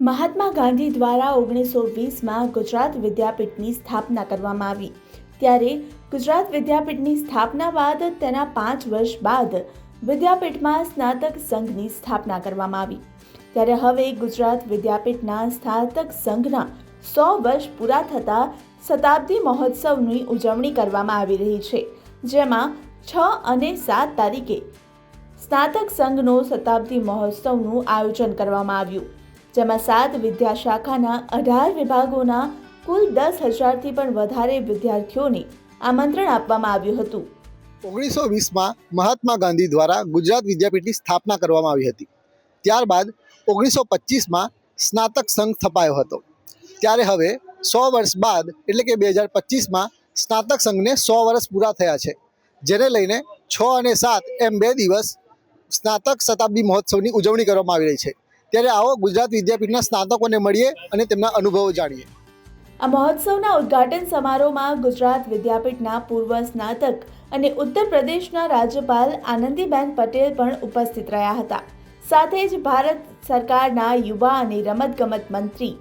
મહાત્મા ગાંધી દ્વારા 1920માં ગુજરાત વિદ્યાપીઠની સ્થાપના કરવામાં આવી. ત્યારે ગુજરાત વિદ્યાપીઠની સ્થાપના બાદ તેના 5 વર્ષ બાદ વિદ્યાપીઠમાં સ્નાતક સંઘની સ્થાપના કરવામાં આવી. ત્યારે હવે ગુજરાત વિદ્યાપીઠના સ્નાતક સંઘના 100 વર્ષ પૂરા થતા શતાબ્દી મહોત્સવની ઉજવણી કરવામાં આવી રહી છે, જેમાં 6 અને 7 તારીખે સ્નાતક સંઘનો શતાબ્દી મહોત્સવનું આયોજન કરવામાં આવ્યું, જેમાં 7 વિદ્યાશાખાના 18 વિભાગોના કુલ 10,000થી પણ વધારે વિદ્યાર્થીઓને આમંત્રણ આપવામાં આવ્યું હતું. 1920માં મહાત્મા ગાંધી દ્વારા ગુજરાત વિદ્યાપીઠની સ્થાપના કરવામાં આવી હતી. ત્યારબાદ 1925માં સ્નાતક સંઘ સ્થપાયો હતો. ત્યારે હવે 100 વર્ષ બાદ એટલે કે 2025માં સ્નાતક સંઘને 100 વર્ષ પૂરા થયા છે, જેને લઈને 6 અને 7 એમ 2 દિવસ સ્નાતક શતાબ્દી મહોત્સવની ઉજવણી કરવામાં આવી રહી છે. ત્યારે આવો ગુજરાત વિદ્યાપીઠના સ્નાતકોને મળીએ અને તેમના અનુભવો જાણીએ. આ મહોત્સવના ઉદ્ઘાટન સમારોહમાં ગુજરાત વિદ્યાપીઠના પૂર્વ સ્નાતક અને ઉત્તર પ્રદેશના રાજ્યપાલ આનંદીબેન પટેલ પણ ઉપસ્થિત રહ્યા હતા. સાથે જ ભારત સરકારના યુવા અને રમતગમત મંત્રી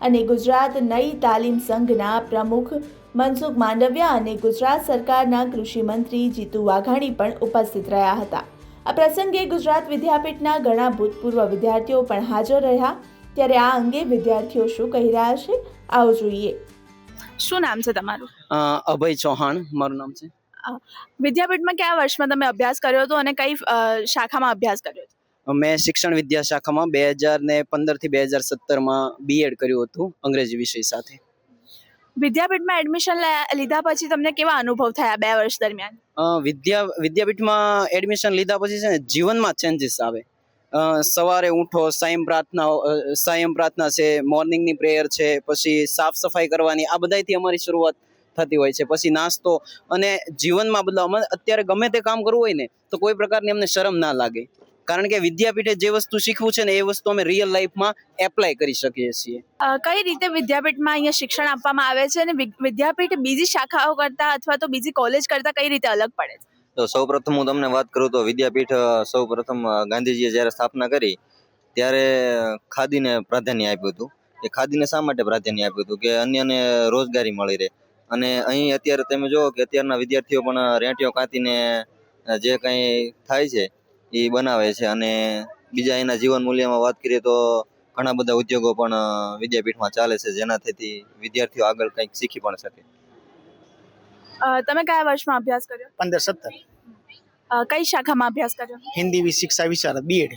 અને ગુજરાત નઈ તાલીમ સંઘના પ્રમુખ મનસુખ માંડવિયા અને ગુજરાત સરકારના કૃષિ મંત્રી જીતુ વાઘાણી પણ ઉપસ્થિત રહ્યા હતા. આ પ્રસંગે ગુજરાત વિદ્યાપીઠના ઘણા ભૂતપૂર્વ વિદ્યાર્થીઓ પણ હાજર રહ્યા. ત્યારે આ અંગે વિદ્યાર્થીઓ શું કહી રહ્યા છે, આવો જોઈએ. શું નામ છે તમારું? અભય ચૌહાણ મારું નામ છે. વિદ્યાપીઠમાં કયા વર્ષમાં તમે અભ્યાસ કર્યો હતો અને કઈ શાખામાં અભ્યાસ કર્યો હતો? મેં શિક્ષણ વિદ્યા શાખામાં 2015 થી 2017માં બીએડ કર્યું હતું અંગ્રેજી વિષય સાથે. વિદ્યાપીઠમાં એડમિશન લીધા પછી તમને કેવા અનુભવ થયા 2 વર્ષ દરમિયાન? વિદ્યાપીઠમાં એડમિશન લીધા પછી છે ને જીવનમાં ચેન્જીસ આવે. સવારે ઉઠો, સાયં પ્રાર્થના છે, મોર્નિંગની પ્રેયર છે, પછી સાફ સફાઈ કરવાની, આ બધાથી અમારી શરૂઆત થતી હોય છે. પછી નાસ્તો અને જીવનમાં બદલાવ. અત્યારે ગમે તે કામ કરવું હોય ને તો કોઈ પ્રકારની અમને શરમ ના લાગે, કારણ કે વિદ્યાપીઠે જે વસ્તુ શીખવું છે ને એ વસ્તુ અમે રિયલ લાઈફમાં એપ્લાય કરી શકીએ છીએ. કઈ રીતે વિદ્યાપીઠમાં અહીંયા શિક્ષણ આપવામાં આવે છે અને વિદ્યાપીઠ બીજી શાખાઓ કરતા અથવા તો બીજી કોલેજ કરતા કઈ રીતે અલગ પડે છે? તો સૌપ્રથમ હું તમને વાત કરું તો વિદ્યાપીઠ સૌપ્રથમ ગાંધીજીએ જ્યારે સ્થાપના કરી ત્યારે ખાદીને પ્રાધાન્ય આપ્યું હતું. એ ખાદીને શા માટે પ્રાધાન્ય આપ્યું હતું કે અન્યને રોજગારી મળી રહે. અને અહીં અત્યારે તમે જુઓ કે અત્યારના વિદ્યાર્થીઓ પણ રેંટીઓ કાંતીને જે કંઈ થાય છે એ બનાવે છે. અને બીજા એના જીવન મૂલ્યમાં વાત કરીએ તો ઘણા બધા ઉદ્યોગો પણ વિદ્યાપીઠમાં ચાલે છે, જેનાથી વિદ્યાર્થીઓ આગળ કંઈક શીખી પણ શકે. તમે કયા વર્ષમાં અભ્યાસ કર્યો? 15-17. કઈ શાખામાં અભ્યાસ કર્યો? હિન્દી શિક્ષા વિશારદ બીએડ.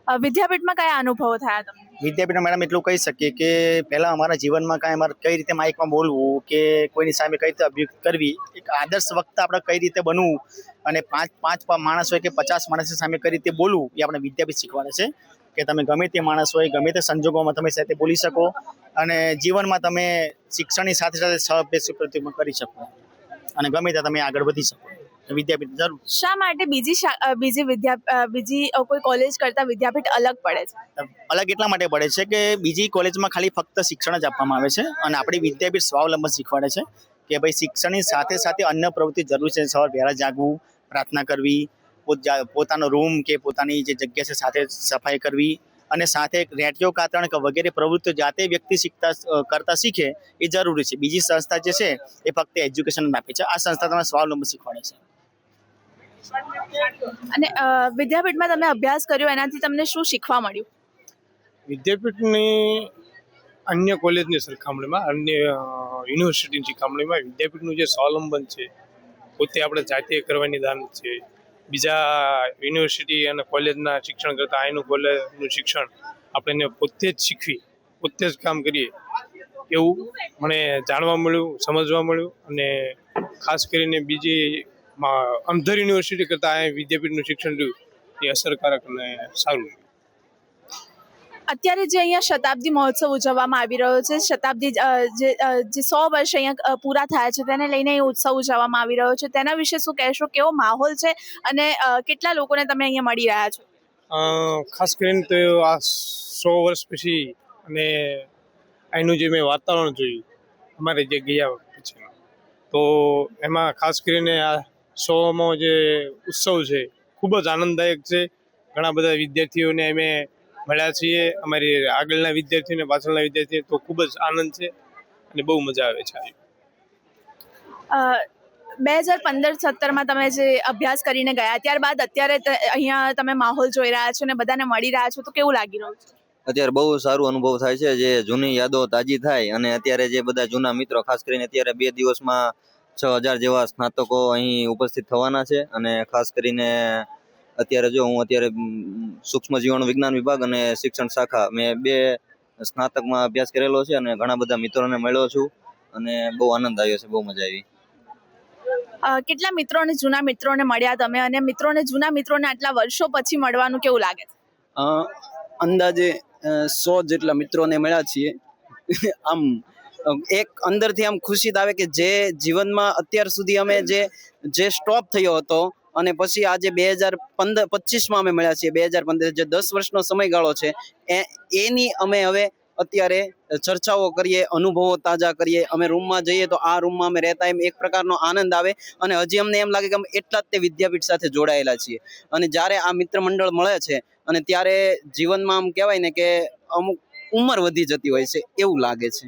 વિદ્યાપીઠમાં કયા અનુભવો થયા તમને? વિદ્યાપીઠમાં મેડમ એટલું કહી શકીએ કે પહેલાં અમારા જીવનમાં અમારે કઈ રીતે માઇકમાં બોલવું કે કોઈની સામે કઈ રીતે અભિવ્યક્ત કરવી, એક આદર્શ વક્તા આપણે કઈ રીતે બનવું અને પાંચ માણસ હોય કે 50 માણસની સામે કઈ રીતે બોલવું એ આપણે વિદ્યાપીઠ શીખવાડે છે. કે તમે ગમે તે માણસ હોય, ગમે તે સંજોગોમાં તમે સાથે બોલી શકો અને જીવનમાં તમે શિક્ષણની સાથે સાથે સહઅભ્યાસ પ્રતિમાં કરી શકો અને ગમે ત્યાં તમે આગળ વધી શકો. વિદ્યાપીઠ જરૂર. શા માટે બીજી કોઈ કોલેજ કરતા વિદ્યાપીઠ અલગ પડે છે? અલગ એટલા માટે પડે છે કે બીજી કોલેજમાં ખાલી ફક્ત શિક્ષણ જ આપવામાં આવે છે અને આપણી વિદ્યાપીઠ સ્વાવલંબન શીખવાડે છે કે ભાઈ શિક્ષણની સાથે સાથે અન્ય પ્રવૃત્તિ જરૂર છે. સવાર વહેલા જાગવું, પ્રાર્થના કરવી, પોતાનો રૂમ કે પોતાની જે જગ્યા છે સાથે સફાઈ કરવી અને સાથે રેંટીઓ કાતરણ કે વગેરે પ્રવૃત્તિઓ જાતે વ્યક્તિ કરતા શીખે એ જરૂરી છે. બીજી સંસ્થા જે છે એ ફક્ત એજ્યુકેશન આપે છે. આ સંસ્થા તમને સ્વાવલંબન શીખવાડે છે. અને વિદ્યાપીઠમાં તમે અભ્યાસ કર્યો એનાથી તમને શું શીખવા મળ્યું? વિદ્યાપીઠની અન્ય કોલેજની સરખામણીમાં, અન્ય યુનિવર્સિટીની સરખામણીમાં વિદ્યાપીઠનું જે સ્વાવલંબન છે, પોતે આપણે જાતે કરવાની દાન છે, બીજા યુનિવર્સિટી અને કોલેજના શિક્ષણ કરતાં અહીંનું કોલેજનું શિક્ષણ આપણે પોતે જ શીખવી, પોતે જ કામ કરીએ એવું મને જાણવા મળ્યું, સમજવા મળ્યું. અને ખાસ કરીને બીજી અમધર યુનિવર્સિટી કરતાં અહીં વિદ્યાપીઠનું શિક્ષણ રહ્યું એ અસરકારક અને સારું. અત્યારે જે અહીંયા શતાબ્દી મહોત્સવ ઉજવવામાં આવી રહ્યો છે, શતાબ્દી જે 100 વર્ષ અહીંયા પૂરા થયા છે તેને લઈને એ ઉત્સવ ઉજવવામાં આવી રહ્યો છે, તેના વિશે શું કહેશો? કેવો માહોલ છે અને કેટલા લોકોને તમે અહીંયા મળી રહ્યા છો? ખાસ કરીને તો આ 100 વર્ષ પછી અને અહીંનું જે મેં વાતાવરણ જોયું અમારે જે ગયા પછી, તો એમાં ખાસ કરીને આ 100મો જે ઉત્સવ છે ખૂબ જ આનંદદાયક છે. ઘણા બધા વિદ્યાર્થીઓને અમે મળ્યા છીએ. અમારી આગળના વિદ્યાર્થીઓને પાછળના વિદ્યાર્થીઓ તો ખૂબ જ આનંદ છે અને બહુ મજા આવે છે. 2015-17માં તમે જે અભ્યાસ કરીને ગયા ત્યારબાદ અત્યારે અહીંયા તમે માહોલ જોઈ રહ્યા છો અને બધાને મળી રહ્યા છો, તો કેવું લાગી રહ્યું છે? અત્યારે બહુ સારું અનુભવ થાય છે, જે જૂની યાદો તાજી થાય અને અત્યારે જે બધા જૂના મિત્રો, ખાસ કરીને અત્યારે 2 દિવસમાં 6000 જેવા સ્નાતકો અહીં ઉપસ્થિત થવાના છે. અને ખાસ કરીને અત્યારે હું સૂક્ષ્મ જીવાણુ વિજ્ઞાન વિભાગ અને શિક્ષણ શાખા મેં 2 સ્નાતકમાં અભ્યાસ કરેલો છે અને ઘણા બધા મિત્રોને મળ્યો છું અને બહુ આનંદ આવ્યો છે, બહુ મજા આવી. કેટલા મિત્રોને, જૂના મિત્રોને મળ્યા તમે, અને જૂના મિત્રોને આટલા વર્ષો પછી મળવાનું કેવું લાગે છે? અંદાજે 100 જેટલા મિત્રોને મળ્યા છીએ. આમ એક અંદરથી આમ ખુશી આવે કે જે જીવનમાં અત્યાર સુધી અમે જે સ્ટોપ થયો હતો અને પછી આજે 2025માં અમે મળ્યા છીએ. 2015 જે 10 વર્ષનો સમયગાળો છે એની અમે હવે અત્યારે ચર્ચાઓ કરીએ, અનુભવો તાજા કરીએ. અમે રૂમમાં જઈએ તો આ રૂમમાં અમે રહેતા એમ એક પ્રકારનો આનંદ આવે અને હજી અમને એમ લાગે કે અમે એટલા જ તે વિદ્યાપીઠ સાથે જોડાયેલા છીએ. અને જ્યારે આ મિત્ર મંડળ મળે છે અને ત્યારે જીવનમાં આમ કહેવાય ને કે અમુક ઉંમર વધી જતી હોય છે એવું લાગે છે.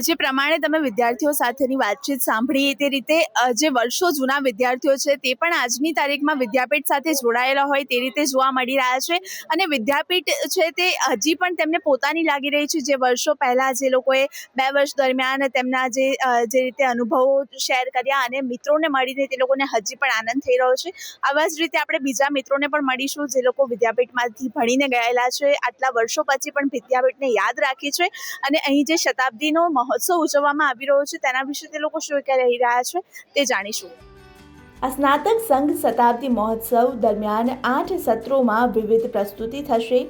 જે પ્રમાણે તમે વિદ્યાર્થીઓ સાથેની વાતચીત સાંભળી તે રીતે જે વર્ષો જૂના વિદ્યાર્થીઓ છે તે પણ આજની તારીખમાં વિદ્યાપીઠ સાથે જોડાયેલા હોય તે રીતે જોવા મળી રહ્યા છે. અને વિદ્યાપીઠ છે તે હજી પણ તેમને પોતાની લાગી રહી છે. જે વર્ષો પહેલાં જે લોકોએ 2 વર્ષ દરમિયાન તેમના જે રીતે અનુભવો શેર કર્યા અને મિત્રોને મળીને તે લોકોને હજી પણ આનંદ થઈ રહ્યો છે. આવા જ રીતે આપણે બીજા મિત્રોને પણ મળીશું જે લોકો વિદ્યાપીઠમાંથી ભણીને ગયેલા છે, આટલા વર્ષો પછી પણ વિદ્યાપીઠને યાદ રાખી છે અને અહીં જે શતાબ્દીનો મહોત્સવ ઉજવવામાં આવી રહ્યો છે તેના વિશે તે લોકો શું કહી રહ્યા છે તે જાણીશું. આ સ્નાતક સંઘ શતાબ્દી મહોત્સવ દરમિયાન 8 સત્રોમાં વિવિધ પ્રસ્તુતિ થશે,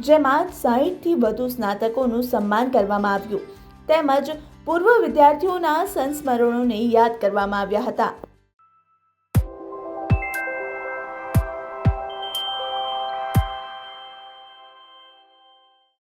જેમાં 60થી વધુ સ્નાતકોનું સન્માન કરવામાં આવ્યું તેમજ પૂર્વ વિદ્યાર્થીઓના સંસ્મરણોને યાદ કરવામાં આવ્યા હતા.